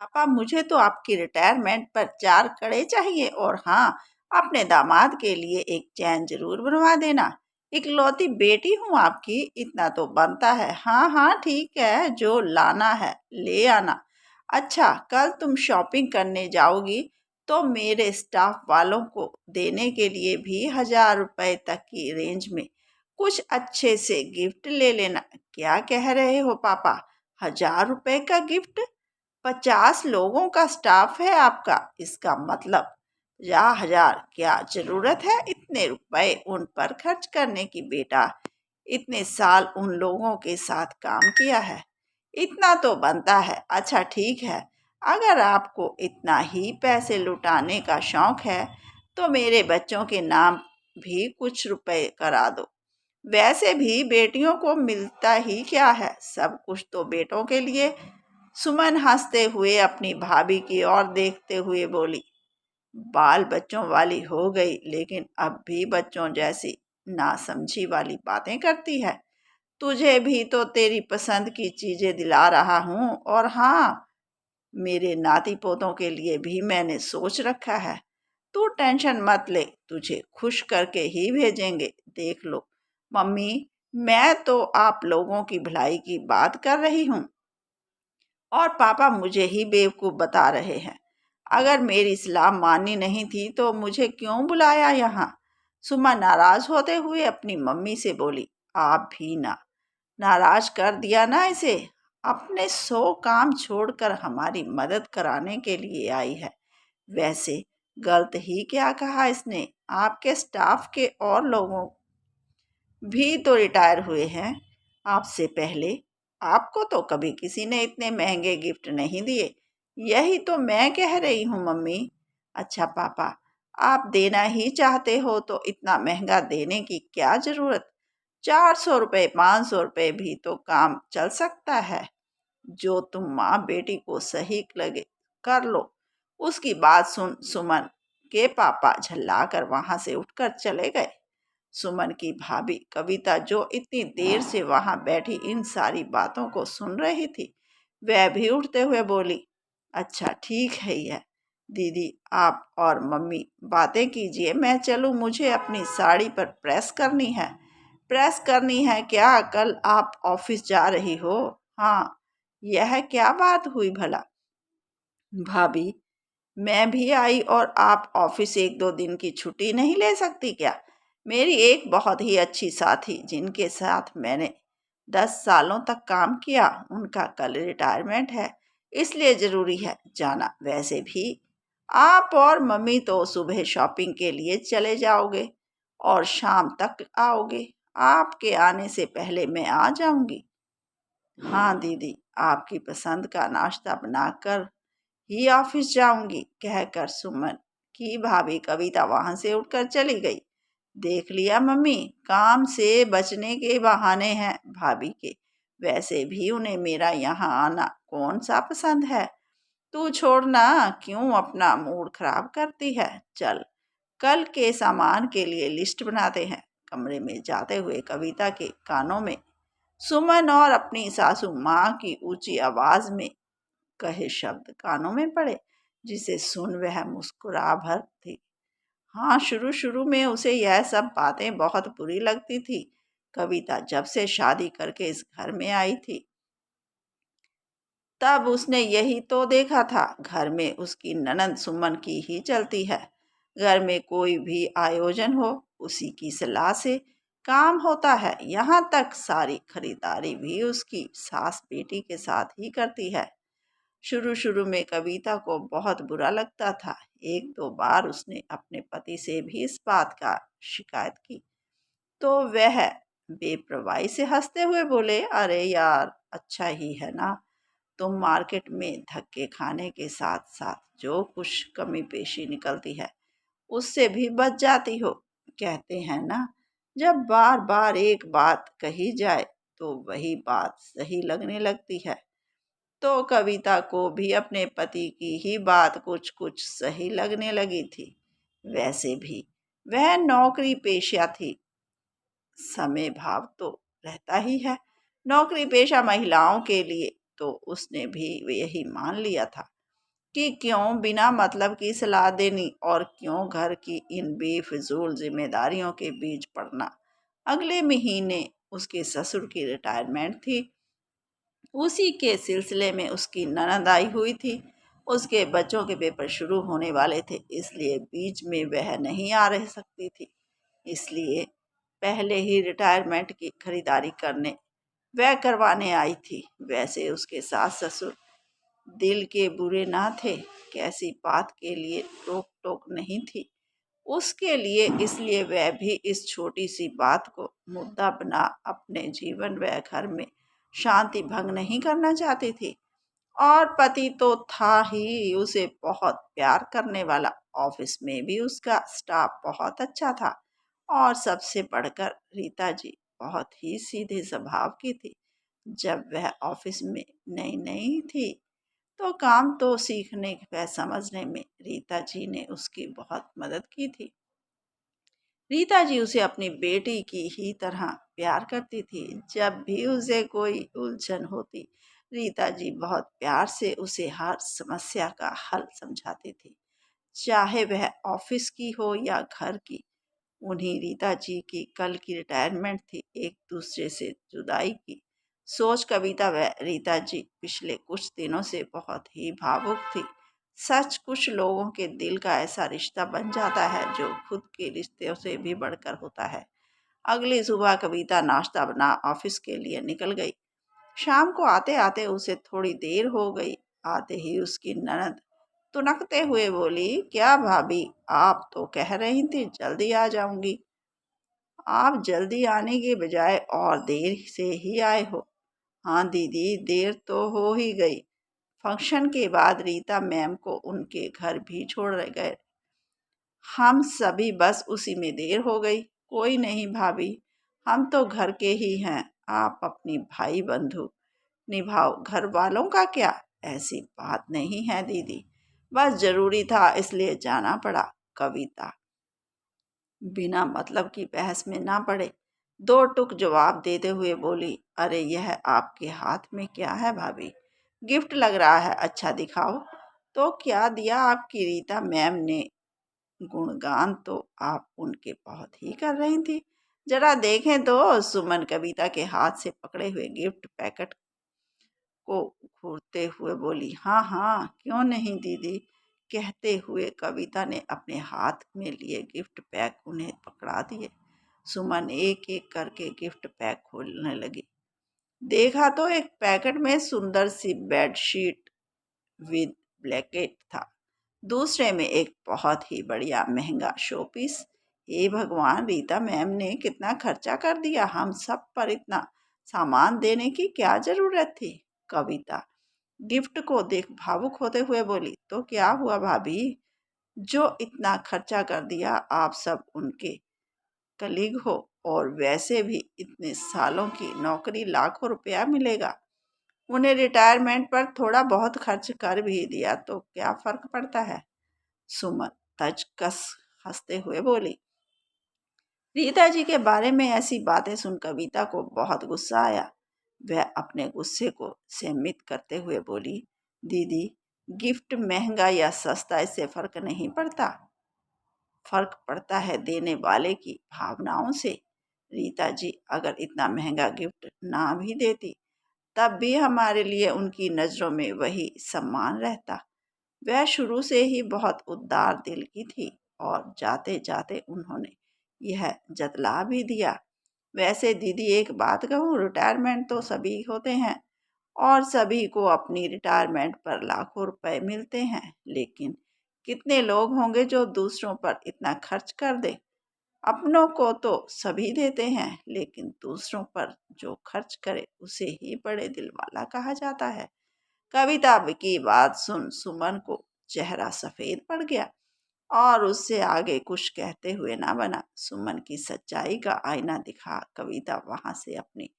पापा मुझे तो आपकी रिटायरमेंट पर 4 कड़े चाहिए और हाँ, अपने दामाद के लिए एक चैन जरूर बनवा देना। इकलौती बेटी हूँ आपकी, इतना तो बनता है। हाँ हाँ ठीक है, जो लाना है ले आना। अच्छा, कल तुम शॉपिंग करने जाओगी तो मेरे स्टाफ वालों को देने के लिए भी 1000 रुपए तक की रेंज में कुछ अच्छे से गिफ्ट ले लेना। क्या कह रहे हो पापा, 1000 रुपए का गिफ्ट? 50 लोगों का स्टाफ है आपका, इसका मतलब 50,000। क्या जरूरत है इतने रुपए उन पर खर्च करने की बेटा? इतने साल उन लोगों के साथ काम किया है, इतना तो बनता है। अच्छा ठीक है, अगर आपको इतना ही पैसे लुटाने का शौक है तो मेरे बच्चों के नाम भी कुछ रुपए करा दो। वैसे भी बेटियों को मिलता ही क्या है, सब कुछ तो बेटों के लिए। सुमन हंसते हुए अपनी भाभी की ओर देखते हुए बोली, बाल बच्चों वाली हो गई लेकिन अब भी बच्चों जैसी नासमझी वाली बातें करती है। तुझे भी तो तेरी पसंद की चीजें दिला रहा हूँ, और हाँ, मेरे नाती पोतों के लिए भी मैंने सोच रखा है। तू टेंशन मत ले, तुझे खुश करके ही भेजेंगे। देख लो मम्मी, मैं तो आप लोगों की भलाई की बात कर रही हूँ और पापा मुझे ही बेवकूफ़ बता रहे हैं। अगर मेरी सलाह माननी नहीं थी तो मुझे क्यों बुलाया यहाँ? सुमा नाराज होते हुए अपनी मम्मी से बोली, आप भी ना, नाराज कर दिया ना इसे। अपने 100 काम छोड़कर हमारी मदद कराने के लिए आई है। वैसे गलत ही क्या कहा इसने? आपके स्टाफ के और लोगों भी तो रिटायर हुए हैं आपसे पहले। आपको तो कभी किसी ने इतने महंगे गिफ्ट नहीं दिए। यही तो मैं कह रही हूँ मम्मी। अच्छा पापा, आप देना ही चाहते हो तो इतना महंगा देने की क्या जरूरत? 400 रुपये 500 रुपये भी तो काम चल सकता है। जो तुम माँ बेटी को सही लगे कर लो। उसकी बात सुन सुमन के पापा झल्लाकर वहां से उठकर चले गए। सुमन की भाभी कविता, जो इतनी देर से वहां बैठी इन सारी बातों को सुन रही थी, वह भी उठते हुए बोली, अच्छा ठीक है यह दीदी, आप और मम्मी बातें कीजिए, मैं चलूं? मुझे अपनी साड़ी पर प्रेस करनी है। प्रेस करनी है क्या? कल आप ऑफिस जा रही हो? हाँ। यह क्या बात हुई भला? भाभी, मैं भी आई और आप ऑफिस 1-2 दिन की छुट्टी नहीं ले सकती क्या? मेरी एक बहुत ही अच्छी साथी जिनके साथ मैंने 10 सालों तक काम किया, उनका कल रिटायरमेंट है, इसलिए ज़रूरी है जाना। वैसे भी आप और मम्मी तो सुबह शॉपिंग के लिए चले जाओगे और शाम तक आओगे। आपके आने से पहले मैं आ जाऊंगी। हाँ दीदी, आपकी पसंद का नाश्ता बनाकर ही ऑफिस जाऊंगी, कहकर सुमन की भाभी कविता वहां से उठकर चली गई। देख लिया मम्मी, काम से बचने के बहाने हैं भाभी के। वैसे भी उन्हें मेरा यहाँ आना कौन सा पसंद है। तू छोड़ना, क्यों अपना मूड खराब करती है। चल, कल के सामान के लिए लिस्ट बनाते हैं। कमरे में जाते हुए कविता के कानों में सुमन और अपनी सासू माँ की ऊंची आवाज में कहे शब्द कानों में पड़े, जिसे सुन वह मुस्कुरा भर थी। हाँ, शुरू शुरू में उसे यह सब बातें बहुत बुरी लगती थी। कविता जब से शादी करके इस घर में आई थी, तब उसने यही तो देखा था। घर में उसकी ननंद सुमन की ही चलती है। घर में कोई भी आयोजन हो, उसी की सलाह से काम होता है। यहाँ तक सारी खरीदारी भी उसकी सास बेटी के साथ ही करती है। शुरू शुरू में कविता को बहुत बुरा लगता था। 1-2 बार उसने अपने पति से भी इस बात का शिकायत की तो वह बेपरवाही से हंसते हुए बोले, अरे यार, अच्छा ही है ना, तुम मार्केट में धक्के खाने के साथ साथ जो कुछ कमी पेशी निकलती है उससे भी बच जाती हो। कहते हैं ना, जब बार बार एक बात कही जाए तो वही बात सही लगने लगती है। तो कविता को भी अपने पति की ही बात कुछ कुछ सही लगने लगी थी। वैसे भी वह नौकरी पेशा थी, समय भाव तो रहता ही है। नौकरी पेशा महिलाओं के लिए तो उसने भी यही मान लिया था। कि क्यों बिना मतलब की सलाह देनी और क्यों घर की इन बेफिजूल जिम्मेदारियों के बीच पड़ना। अगले महीने उसके ससुर की रिटायरमेंट थी। उसी के सिलसिले में उसकी ननद आई हुई थी। उसके बच्चों के पेपर शुरू होने वाले थे, इसलिए बीच में वह नहीं आ रह सकती थी। इसलिए पहले ही रिटायरमेंट की खरीदारी करने वह करवाने आई थी। वैसे उसके सास ससुर दिल के बुरे ना थे, कैसी बात के लिए रोक टोक नहीं थी उसके लिए, इसलिए वह भी इस छोटी सी बात को मुद्दा बना अपने जीवन व घर में शांति भंग नहीं करना चाहती थी। और पति तो था ही उसे बहुत प्यार करने वाला। ऑफिस में भी उसका स्टाफ बहुत अच्छा था और सबसे बढ़कर रीता जी बहुत ही सीधे स्वभाव की थी। जब वह ऑफिस में नई नई थी तो काम तो सीखने व समझने में रीता जी ने उसकी बहुत मदद की थी। रीता जी उसे अपनी बेटी की ही तरह प्यार करती थी। जब भी उसे कोई उलझन होती, रीता जी बहुत प्यार से उसे हर समस्या का हल समझाती थी, चाहे वह ऑफिस की हो या घर की। उन्हीं रीता जी की कल की रिटायरमेंट थी। एक दूसरे से जुदाई की सोच कविता व रीता जी पिछले कुछ दिनों से बहुत ही भावुक थी। सच, कुछ लोगों के दिल का ऐसा रिश्ता बन जाता है जो खुद के रिश्ते से भी बढ़कर होता है। अगली सुबह कविता नाश्ता बना ऑफिस के लिए निकल गई। शाम को आते आते उसे थोड़ी देर हो गई। आते ही उसकी ननद तुनकते हुए बोली, क्या भाभी, आप तो कह रही थी जल्दी आ जाऊंगी, आप जल्दी आने के बजाय और देर से ही आए हो। हाँ दीदी, देर तो हो ही गई। फंक्शन के बाद रीता मैम को उनके घर भी छोड़ गए। हम सभी बस उसी में देर हो गई। कोई नहीं भाभी, हम तो घर के ही हैं। आप अपनी भाई बंधु निभाओ, घर वालों का क्या। ऐसी बात नहीं है दीदी, बस जरूरी था इसलिए जाना पड़ा। कविता बिना मतलब की बहस में ना पड़े, दो टुक जवाब देते हुए बोली, अरे यह आपके हाथ में क्या है भाभी, गिफ्ट लग रहा है, अच्छा दिखाओ। तो क्या दिया आपकी रीता मैम ने। गुणगान तो आप उनके बहुत ही कर रही थी, जरा देखें तो। सुमन कविता के हाथ से पकड़े हुए गिफ्ट पैकेट को घूरते हुए बोली, हाँ हाँ, क्यों नहीं दीदी। कहते हुए कविता ने अपने हाथ में लिए गिफ्ट पैक उन्हें पकड़ा दिए। सुमन एक एक करके गिफ्ट पैक खोलने लगी। देखा तो एक पैकेट में सुंदर सी बेडशीट विद ब्लैंकेट था। दूसरे में एक बहुत ही बढ़िया महंगा शोपीस। हे भगवान, रीता मैम ने कितना खर्चा कर दिया हम सब पर। इतना सामान देने की क्या जरूरत थी। कविता गिफ्ट को देख भावुक होते हुए बोली, तो क्या हुआ भाभी, जो इतना खर्चा कर दिया। आप सब उनके कलीग हो और वैसे भी इतने सालों की नौकरी, लाखों रुपया मिलेगा। उन्हें रिटायरमेंट पर थोड़ा बहुत खर्च कर भी दिया तो क्या फर्क पड़ता है। सुमन तजकस हंसते हुए बोली। रीता जी के बारे में ऐसी बातें सुन कविता को बहुत गुस्सा आया। वह अपने गुस्से को सीमित करते हुए बोली, दीदी, गिफ्ट महंगा या सस्ता इससे फर्क नहीं पड़ता। फर्क पड़ता है देने वाले की भावनाओं से। रीता जी अगर इतना महंगा गिफ्ट ना भी देती तब भी हमारे लिए उनकी नज़रों में वही सम्मान रहता। वह शुरू से ही बहुत उदार दिल की थी और जाते जाते उन्होंने यह जतला भी दिया। वैसे दीदी, एक बात कहूँ, रिटायरमेंट तो सभी होते हैं और सभी को अपनी रिटायरमेंट पर लाखों रुपए मिलते हैं, लेकिन कितने लोग होंगे जो दूसरों पर इतना खर्च कर दे। अपनों को तो सभी देते हैं, लेकिन दूसरों पर जो खर्च करे उसे ही बड़े दिल वाला कहा जाता है। कविता की बात सुन सुमन को चेहरा सफेद पड़ गया और उससे आगे कुछ कहते हुए ना बना। सुमन की सच्चाई का आईना दिखा कविता वहां से अपनी